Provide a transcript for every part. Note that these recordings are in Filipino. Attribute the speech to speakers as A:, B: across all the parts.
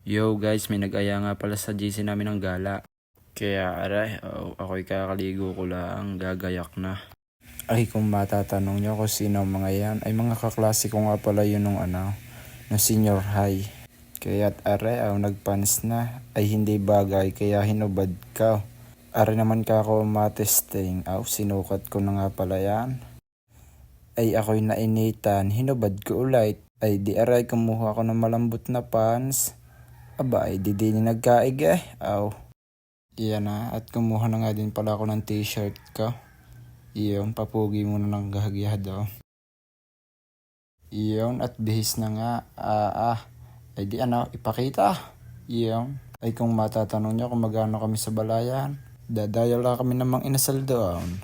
A: Yo guys, may nag-aya nga pala sa GC namin ng gala. Kaya aray, ako'y kakaligo ko lang, gagayak na. Ay kung matatanong nyo kung sino mga yan, ay mga kaklase ko nga pala yun nung na senior high. Kaya't aray, nagpans na, ay hindi bagay kaya hinubad ka. Aray naman ka ako matesting, sinukat ko na nga pala yan. Ay ako'y nainitan, hinubad ko ulit. Ay di aray, kumuha ko ng malambot na pants. Aba, ay di nagkaig Iyan na, at kumuha na nga din pala ako ng t-shirt ko. Iyon, papugi muna ng gahagyahad Iyon, at bihis na nga. Ay di ipakita. Iyon, ay kung matatanong nyo kung magano kami sa balayan, dadayal lang kami namang inasal doon.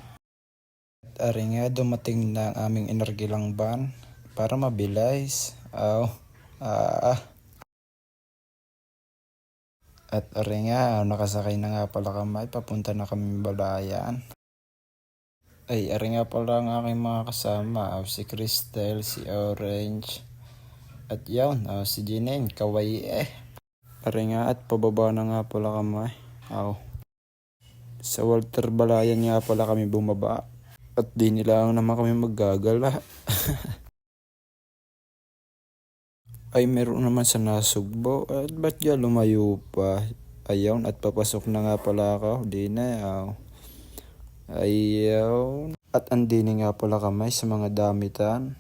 A: At ari nga, dumating na ang aming inargilang van para mabilis. At ari nga, nakasakay na nga pala kami, papunta na kami balayan. Ay, ari nga pala ang aking mga kasama, si Crystal, si Orange, at yun, si Janine, kawaii Ari nga, at pababa na nga pala kami. Sa Walter Balayan nga pala kami bumaba. At di nila naman kami maggagala. Ay meron naman sa Nasugbo, at ba't ya lumayo pa? Ayaw, at papasok na nga pala ako, di na ayaw. At andini nga pala kami sa mga damitan.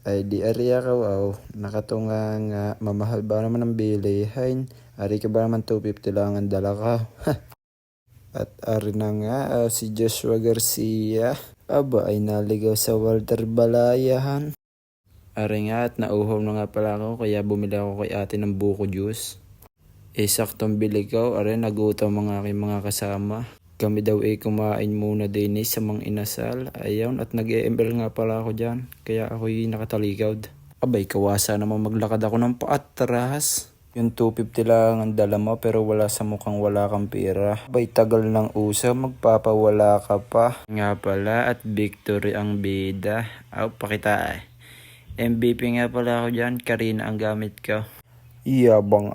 A: Ay di ari ako, nakatunga nga, mamahal ba naman ang bilihin? Ari ka ba naman 250 lang ang dala ka? At ari na nga, si Joshua Garcia, aba ay naligaw sa Walter Balayan. Ari nga, at nauhaw na nga pala ako, kaya bumili ako kay ate ng buko juice. Saktong bili ko, ari nagutom mga aking mga kasama. Kami daw kumain muna din sa mga inasal. Ayaw, at nag-e-ML nga pala ako dyan, kaya ako'y nakatalikod. Abay, kawasa naman maglakad ako ng paatras. Yung 250 lang ang dala mo, pero wala sa mukhang wala kang pera. Abay, tagal ng usa, magpapawala ka pa. Nga pala, at victory ang bida. Pakita MVP nga pala ako dyan, Karina ang gamit ko. Iyabang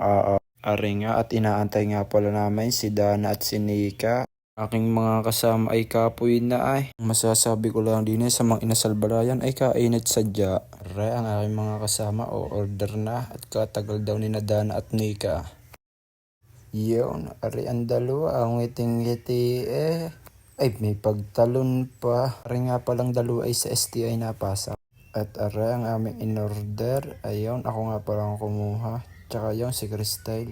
A: Ari nga, at inaantay nga pala namin si Dana at si Nika. Aking mga kasama ay kapoy na Masasabi ko lang din sa mga inasal balayan ay kainit sadya. Aray, ang aking mga kasama order na, at katagal daw ni Dana at Nika. Yun, ari ang dalawa, ang ngiting-ngiti Ay, may pagtalon pa. Ari nga palang dalawa ay sa STI napasa. At aray ang aming in-order. Ayun, ako nga palang kumuha. Tsaka yung si Crystal.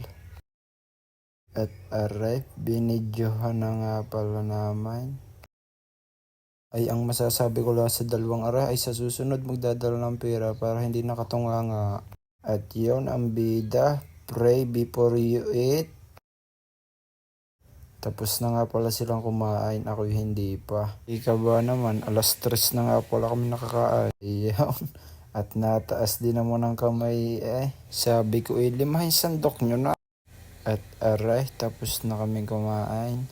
A: At aray, binidyohan na nga pala namin. Ay, ang masasabi ko lang sa dalawang aray ay sa susunod magdadala ng pera para hindi nakatunga nga. At yun ang bida. Pray before you eat. Tapos na nga pala silang kumain, ako hindi pa. Ika ba naman, alas 3 na nga pala kami nakakain. At nataas din naman ang kamay Sabi ko limahin sandok nyo na. At aray, tapos na kami kumain.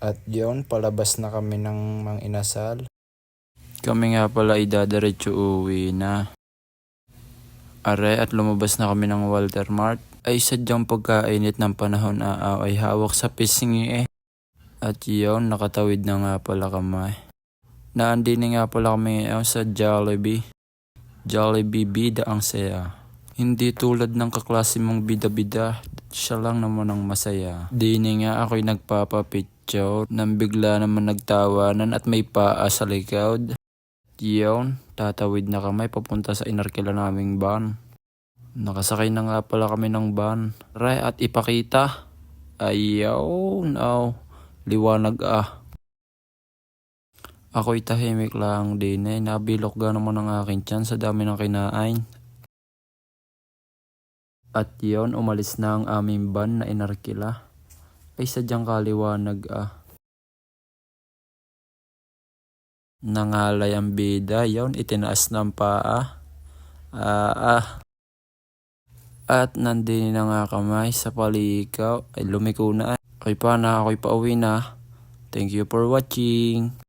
A: At yun, palabas na kami ng mga inasal. Kami nga pala idadiretso uwi na. Aray, at lumabas na kami ng Walter Mart. Ay sadyang pagkainit ng panahon ay hawak sa pisngi At yun, nakatawid na nga pala kami. Naandini nga pala kami sa Jollibee. Jollibee bida ang saya. Hindi tulad ng kaklase mong bida-bida, siya lang naman ang masaya. Dini nga ako'y nagpapapicture, nang bigla naman nagtawanan at may paa sa likod. Yun, tatawid na kami papunta sa inarkila naming van. Nakasakay na nga pala kami ng van. Aray, at ipakita. Ayaw, liwanag Ako'y tahimik lang din nabilok ga naman ang aking tiyan sa dami ng kinain. At yon, umalis na ang aming van na inarkila. Ay sadyang kaliwanag Nangalay ang bida, yon, itinaas ng paa. At nandini na nga kamay sa palikaw. Ay lumiko na Ay pa na, ako'y pauwi na. Thank you for watching.